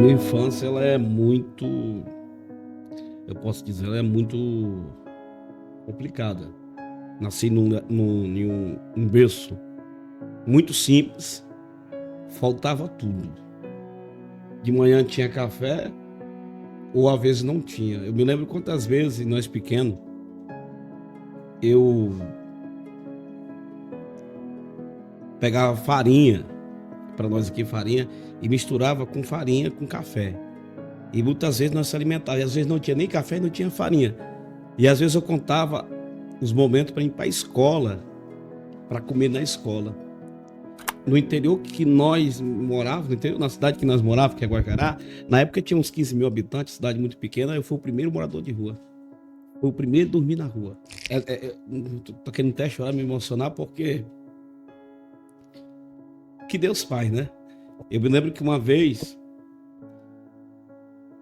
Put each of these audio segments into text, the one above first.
Minha infância, ela é muito, eu posso dizer, ela é muito complicada. Nasci em um berço muito simples, faltava tudo. De manhã tinha café, ou às vezes não tinha. Eu me lembro quantas vezes, nós pequenos, eu pegava farinha, para nós aqui farinha, e misturava com farinha com café. E muitas vezes nós se alimentávamos, e às vezes não tinha nem café e não tinha farinha. E às vezes eu contava os momentos para ir para a escola, para comer na escola. No interior que nós morávamos, no interior, na cidade que nós morávamos, que é Guajará, na época tinha uns 15 mil habitantes, cidade muito pequena, eu fui o primeiro morador de rua. Fui o primeiro a dormir na rua. Tô querendo até chorar, me emocionar, porque que Deus faz, né? Eu me lembro que uma vez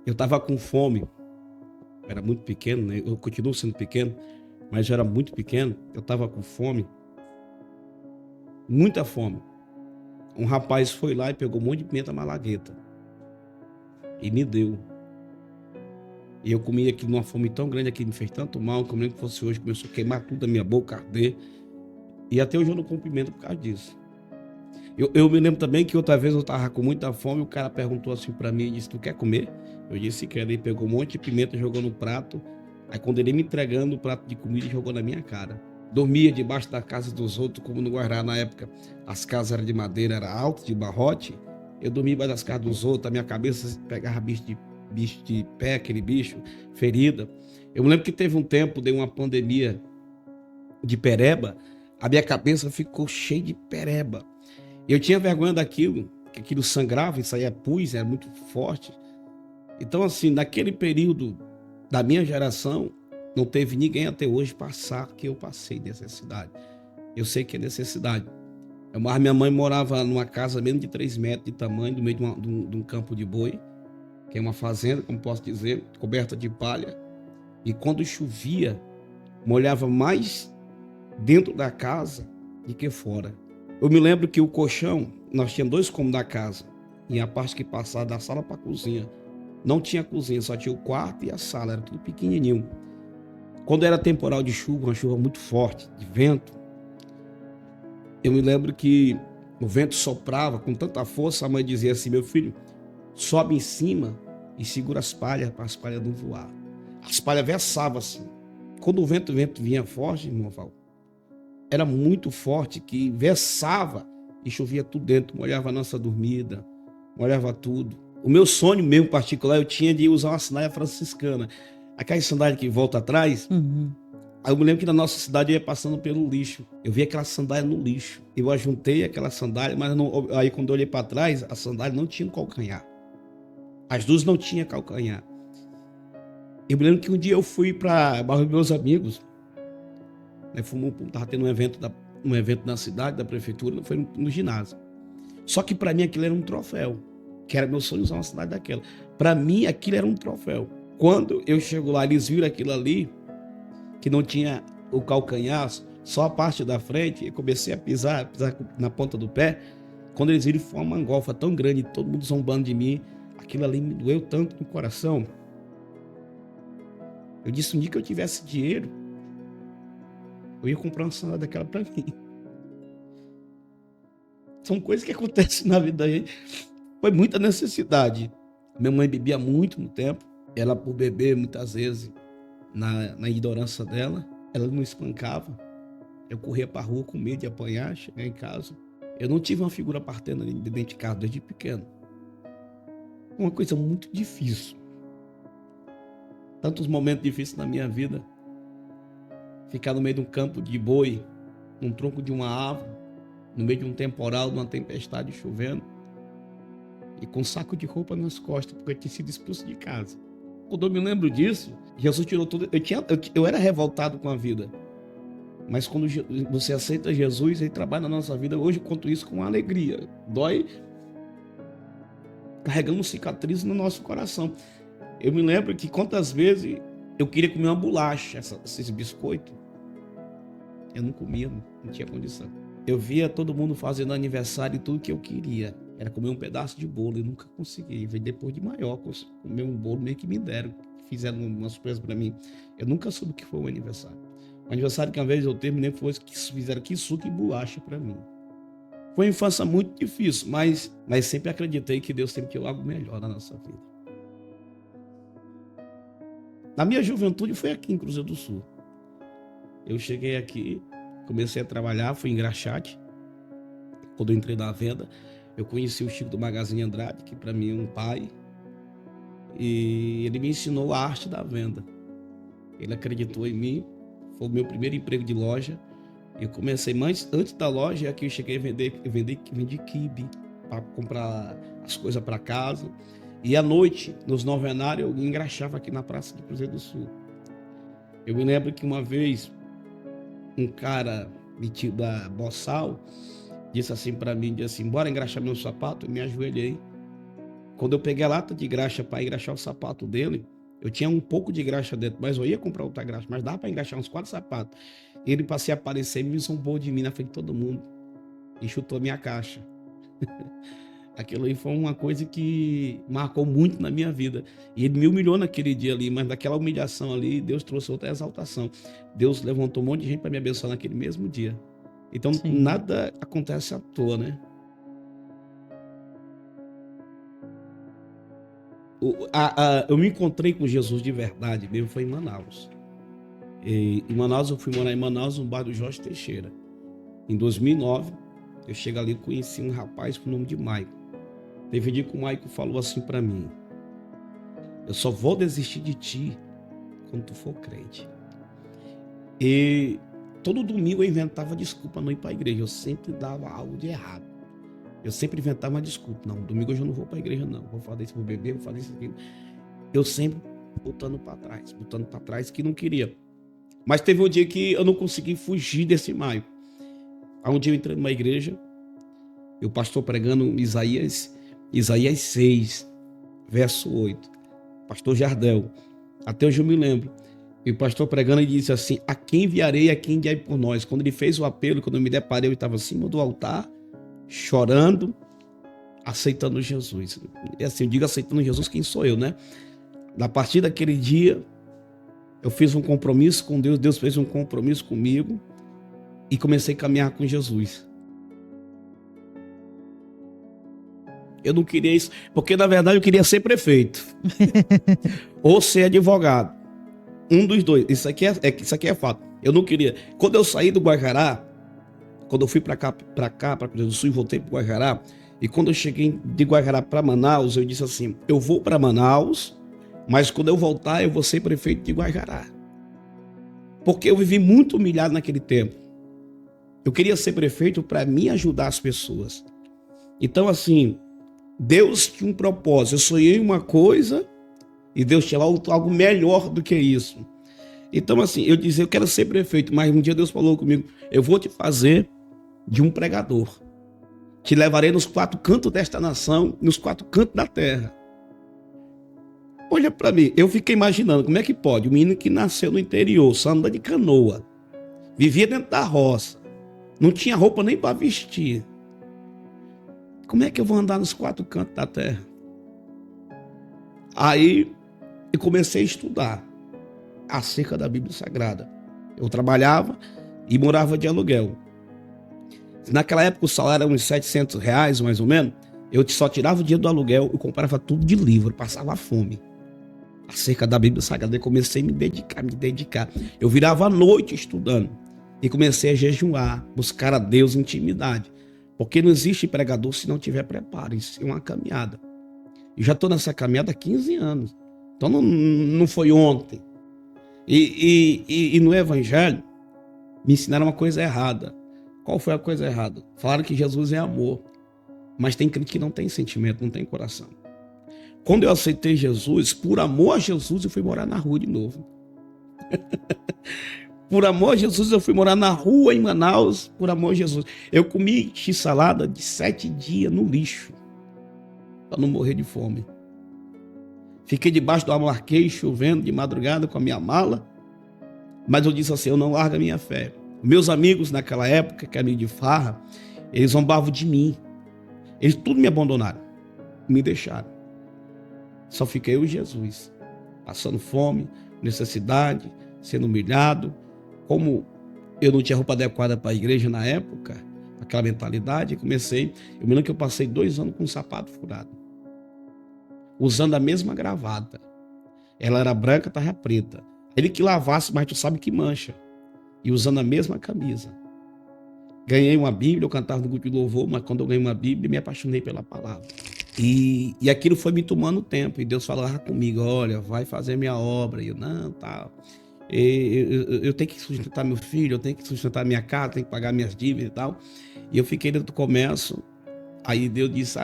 eu estava com fome, era muito pequeno, né? Eu continuo sendo pequeno, mas eu era muito pequeno, eu estava com fome, muita fome. Um rapaz foi lá e pegou um monte de pimenta malagueta e me deu. E eu comi aquilo numa fome tão grande, aquilo me fez tanto mal, que eu lembro que fosse hoje, começou a queimar tudo da minha boca, arder. E até hoje eu não como pimenta por causa disso. Eu me lembro também que outra vez eu estava com muita fome, o cara perguntou assim para mim, disse, tu quer comer? Eu disse que ele pegou um monte de pimenta, jogou no prato. Aí quando ele me entregando o prato de comida, jogou na minha cara. Dormia debaixo da casa dos outros, como no Guará na época. As casas eram de madeira, era alto, de barrote. Eu dormia debaixo das casas dos outros, a minha cabeça pegava bicho de pé, aquele bicho, ferida. Eu me lembro que teve um tempo, deu uma pandemia de pereba, a minha cabeça ficou cheia de pereba. Eu tinha vergonha daquilo, que aquilo sangrava, isso aí é pus, era muito forte. Então, assim, naquele período da minha geração, não teve ninguém até hoje passar que eu passei necessidade. Eu sei que é necessidade. Mas minha mãe morava numa casa menos de 3 metros de tamanho, no meio de um campo de boi, que é uma fazenda, como posso dizer, coberta de palha. E quando chovia, molhava mais dentro da casa do que fora. Eu me lembro que o colchão, nós tínhamos 2 cômodos da casa, e a parte que passava da sala para a cozinha. Não tinha cozinha, só tinha o quarto e a sala, era tudo pequenininho. Quando era temporal de chuva, uma chuva muito forte, de vento, eu me lembro que o vento soprava com tanta força, a mãe dizia assim, meu filho, sobe em cima e segura as palhas para as palhas não voar. As palhas versavam assim. Quando o vento vinha forte, irmão Val, era muito forte, que versava e chovia tudo dentro, molhava a nossa dormida, molhava tudo. O meu sonho mesmo particular, eu tinha de usar uma sandália franciscana. Aquela sandália que volta atrás. Aí eu me lembro que na nossa cidade eu ia passando pelo lixo. Eu vi aquela sandália no lixo. Eu ajuntei aquela sandália, mas não, aí quando eu olhei para trás, a sandália não tinha calcanhar. As duas não tinham calcanhar. Eu me lembro que um dia eu fui para bairro dos meus amigos. Estava tendo um evento na cidade, da prefeitura, foi no ginásio. Só que para mim aquilo era um troféu. Que era meu sonho usar uma cidade daquela. Para mim aquilo era um troféu. Quando eu chego lá, eles viram aquilo ali, que não tinha o calcanhar, só a parte da frente, eu comecei a pisar na ponta do pé. Quando eles viram, foi uma mangofa tão grande, todo mundo zombando de mim, aquilo ali me doeu tanto no coração. Eu disse, um dia que eu tivesse dinheiro, eu ia comprar uma sandália daquela para mim. São coisas que acontecem na vida da gente. Foi muita necessidade. Minha mãe bebia muito no tempo, ela por beber muitas vezes, na ignorância dela, ela não espancava. Eu corria para a rua com medo de apanhar, chegar em casa. Eu não tive uma figura paterna dentro de casa desde pequeno. Uma coisa muito difícil. Tantos momentos difíceis na minha vida. Ficar no meio de um campo de boi, num tronco de uma árvore, no meio de um temporal, de uma tempestade chovendo, e com um saco de roupa nas costas, porque eu tinha sido expulso de casa. Quando eu me lembro disso, Jesus tirou tudo. Eu era revoltado com a vida. Mas quando você aceita Jesus, ele trabalha na nossa vida. Hoje eu conto isso com alegria. Dói. Carregamos cicatrizes no nosso coração. Eu me lembro que quantas vezes eu queria comer uma bolacha, esses biscoitos. Eu não comia, não tinha condição. Eu via todo mundo fazendo aniversário e tudo que eu queria. era comer um pedaço de bolo. Eu nunca consegui. Veio depois de maior, comer um bolo meio que me deram. Fizeram uma surpresa para mim. Eu nunca soube o que foi o aniversário. O aniversário que uma vez eu terminei foi que fizeram suco e bolacha para mim. Foi uma infância muito difícil, mas sempre acreditei que Deus sempre tinha algo melhor na nossa vida. Na minha juventude foi aqui em Cruzeiro do Sul. Eu cheguei aqui, comecei a trabalhar, fui engraxate. Quando eu entrei na venda, eu conheci o Chico do Magazine Andrade, que para mim é um pai. E ele me ensinou a arte da venda. Ele acreditou em mim, foi o meu primeiro emprego de loja. Eu comecei, mas antes da loja, aqui eu cheguei a vendi quibe para comprar as coisas para casa. E à noite, nos novenários, eu engraxava aqui na Praça de Cruzeiro do Sul. Eu me lembro que uma vez, um cara metido da Bossal disse assim para mim, disse assim, bora engraxar meu sapato. Eu me ajoelhei. Quando eu peguei a lata de graxa para engraxar o sapato dele, eu tinha um pouco de graxa dentro, mas eu ia comprar outra graxa, mas dava para engraxar uns 4 sapatos. Ele passei a aparecer e me zombou de mim na frente de todo mundo e chutou a minha caixa. Aquilo aí foi uma coisa que marcou muito na minha vida. E ele me humilhou naquele dia ali, mas daquela humilhação ali, Deus trouxe outra exaltação. Deus levantou um monte de gente para me abençoar naquele mesmo dia. Então, sim, nada acontece à toa, né? Eu me encontrei com Jesus de verdade mesmo, foi em Manaus. Em Manaus, eu fui morar em Manaus, no bairro do Jorge Teixeira. Em 2009, eu cheguei ali e conheci um rapaz com o nome de Maico. Teve um dia que o Maico falou assim para mim, eu só vou desistir de ti quando tu for crente. E todo domingo eu inventava desculpa não ir para a igreja, eu sempre dava algo de errado. Eu sempre inventava uma desculpa, não, domingo eu já não vou para a igreja não, vou fazer isso, vou beber, vou fazer isso aqui. Eu sempre botando para trás, que não queria. Mas teve um dia que eu não consegui fugir desse Maico. Aí um dia eu entrei numa igreja, e o pastor pregando Isaías 6, verso 8. Pastor Jardel. Até hoje eu me lembro. E o pastor pregando e disse assim, a quem enviarei, a quem enviarei por nós. Quando ele fez o apelo, quando eu me deparei, eu estava acima do altar, chorando, aceitando Jesus. E assim, eu digo aceitando Jesus, quem sou eu, né? A partir daquele dia, eu fiz um compromisso com Deus, Deus fez um compromisso comigo e comecei a caminhar com Jesus. Eu não queria isso, porque na verdade eu queria ser prefeito ou ser advogado. Um dos dois. Isso aqui é fato. Eu não queria. Quando eu saí do Guajará, quando eu fui para cá, para Cruzeiro do Sul e voltei para o Guajará, e quando eu cheguei de Guajará para Manaus, eu disse assim, eu vou para Manaus, mas quando eu voltar eu vou ser prefeito de Guajará. Porque eu vivi muito humilhado naquele tempo. Eu queria ser prefeito para me ajudar as pessoas. Então assim, Deus tinha um propósito. Eu sonhei uma coisa e Deus tinha algo melhor do que isso. Então assim, eu dizia, eu quero ser prefeito, mas um dia Deus falou comigo, eu vou te fazer de um pregador. Te levarei nos 4 cantos desta nação, nos 4 cantos da terra. Olha para mim, eu fiquei imaginando, como é que pode? Um menino que nasceu no interior, só anda de canoa, vivia dentro da roça, não tinha roupa nem para vestir. Como é que eu vou andar nos 4 cantos da terra? Aí eu comecei a estudar acerca da Bíblia Sagrada. Eu trabalhava e morava de aluguel. Naquela época o salário era uns R$700, mais ou menos. Eu só tirava o dinheiro do aluguel e comprava tudo de livro, passava fome. Acerca da Bíblia Sagrada, eu comecei a me dedicar. Eu virava à noite estudando e comecei a jejuar, buscar a Deus intimidade. Porque não existe pregador se não tiver preparo, isso é uma caminhada. Eu já estou nessa caminhada há 15 anos, então não foi ontem. E no Evangelho me ensinaram uma coisa errada. Qual foi a coisa errada? Falaram que Jesus é amor, mas tem crente que não tem sentimento, não tem coração. Quando eu aceitei Jesus, por amor a Jesus, eu fui morar na rua de novo. Por amor a Jesus, eu fui morar na rua em Manaus, por amor a Jesus. Eu comi x-salada de 7 dias no lixo, para não morrer de fome. Fiquei debaixo do amarquei, chovendo de madrugada com a minha mala, mas eu disse assim, eu não largo a minha fé. Meus amigos naquela época, que eram de farra, eles zombavam de mim. Eles tudo me abandonaram, me deixaram. Só fiquei eu e Jesus, passando fome, necessidade, sendo humilhado. Como eu não tinha roupa adequada para a igreja na época, aquela mentalidade, eu me lembro que eu passei 2 anos com um sapato furado, usando a mesma gravata. Ela era branca, estava preta. Ele que lavasse, mas tu sabe que mancha. E usando a mesma camisa. Ganhei uma Bíblia, eu cantava no grupo de louvor, mas quando eu ganhei uma Bíblia, me apaixonei pela palavra. E aquilo foi me tomando tempo. E Deus falava comigo, olha, vai fazer minha obra. E eu, não, tá. Eu tenho que sustentar meu filho, eu tenho que sustentar minha casa, tenho que pagar minhas dívidas e tal. E eu fiquei dentro do comércio. Aí Deus disse,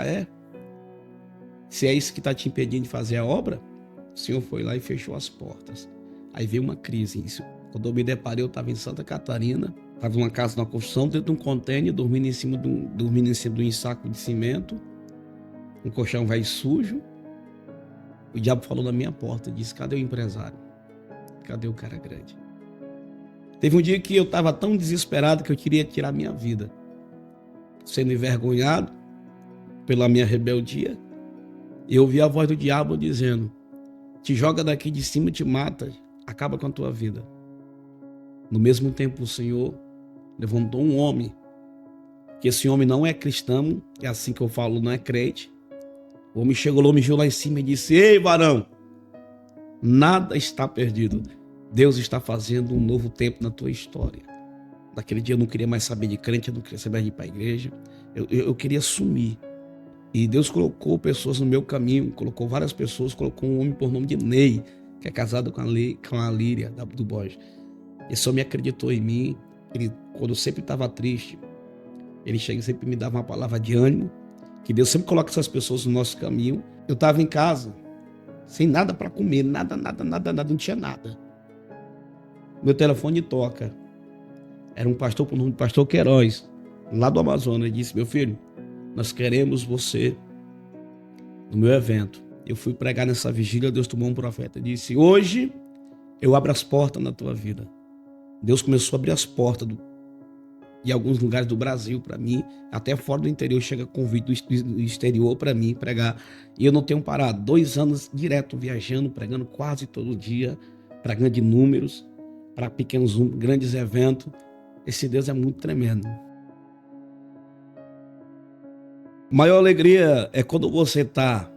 se é isso que está te impedindo de fazer a obra, o Senhor foi lá e fechou as portas. Aí veio uma crise. Quando eu me deparei, eu estava em Santa Catarina, estava numa casa, numa construção, dentro de um contêiner, dormindo em cima de um saco de cimento, um colchão velho sujo. O diabo falou na minha porta, disse, cadê o empresário? Cadê o cara grande? Teve um dia que eu estava tão desesperado que eu queria tirar minha vida, sendo envergonhado pela minha rebeldia. Eu ouvi a voz do diabo dizendo, te joga daqui de cima, te mata, acaba com a tua vida. No mesmo tempo, o Senhor levantou um homem, que esse homem não é cristão, é assim que eu falo, não é crente. O homem chegou lá em cima e disse, ei, varão, nada está perdido. Deus está fazendo um novo tempo na tua história. Naquele dia eu não queria mais saber de crente, eu não queria saber de ir para a igreja. Eu queria sumir. E Deus colocou pessoas no meu caminho, colocou várias pessoas, colocou um homem por nome de Ney, que é casado com a Líria, do Borges. Esse homem acreditou em mim. Quando eu sempre estava triste, ele chega e sempre me dava uma palavra de ânimo, que Deus sempre coloca essas pessoas no nosso caminho. Eu estava em casa, sem nada para comer, nada, não tinha nada. Meu telefone toca. Era um pastor por nome de Pastor Queiroz, lá do Amazonas. Ele disse, meu filho, nós queremos você no meu evento. Eu fui pregar nessa vigília, Deus tomou um profeta e disse, hoje eu abro as portas na tua vida. Deus começou a abrir as portas de alguns lugares do Brasil para mim, até fora do interior, chega convite do exterior para mim pregar. E eu não tenho parado, 2 anos direto viajando, pregando quase todo dia, pregando de números, para pequenos, grandes eventos. Esse Deus é muito tremendo. Maior alegria é quando você está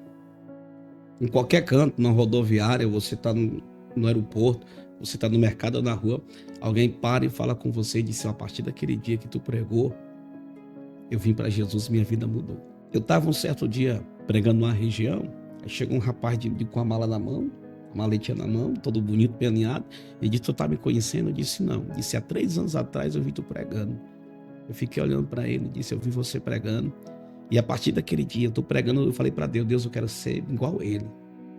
em qualquer canto, na rodoviária, você está no aeroporto, você está no mercado ou na rua, alguém para e fala com você e diz, a partir daquele dia que tu pregou, eu vim para Jesus, minha vida mudou. Eu estava um certo dia pregando numa região, aí chegou um rapaz com a mala na mão, maletinha na mão, todo bonito, bem alinhado, e disse, tu tá me conhecendo? Eu disse, não. Disse, há 3 anos atrás eu vi tu pregando. Eu fiquei olhando para ele, disse, eu vi você pregando, e a partir daquele dia, eu tô pregando, eu falei para Deus, Deus, eu quero ser igual a ele.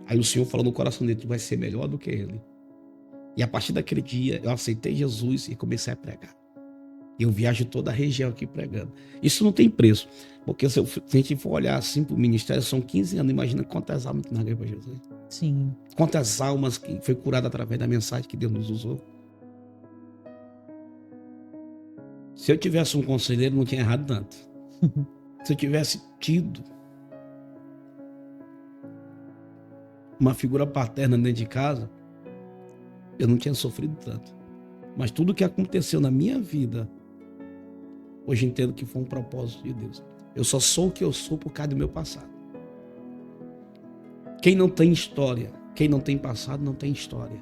Aí o Senhor falou no coração dele, tu vai ser melhor do que ele. E a partir daquele dia, eu aceitei Jesus e comecei a pregar. Eu viajo toda a região aqui pregando. Isso não tem preço, porque se a gente for olhar assim para o ministério, são 15 anos, imagina quantas almas que nós ganhamos para Jesus. Sim. Quantas almas que foi curada através da mensagem que Deus nos usou. Se eu tivesse um conselheiro, não tinha errado tanto. Se eu tivesse tido uma figura paterna dentro de casa, eu não tinha sofrido tanto. Mas tudo que aconteceu na minha vida, hoje entendo que foi um propósito de Deus. Eu só sou o que eu sou por causa do meu passado. Quem não tem história, quem não tem passado, não tem história.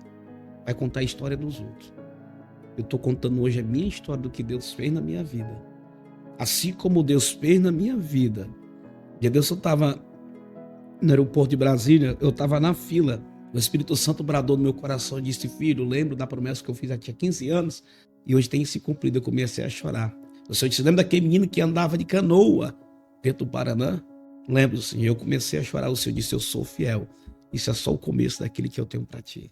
Vai contar a história dos outros. Eu estou contando hoje a minha história do que Deus fez na minha vida. Assim como Deus fez na minha vida. Dia Deus, eu estava no aeroporto de Brasília, eu estava na fila. O Espírito Santo bradou no meu coração e disse, filho, lembro da promessa que eu fiz há 15 anos e hoje tem se cumprido. Eu comecei a chorar. O Senhor disse, lembra daquele menino que andava de canoa dentro do Paraná? Lembro, Senhor. Eu comecei a chorar. O Senhor disse, eu sou fiel. Isso é só o começo daquele que eu tenho para ti.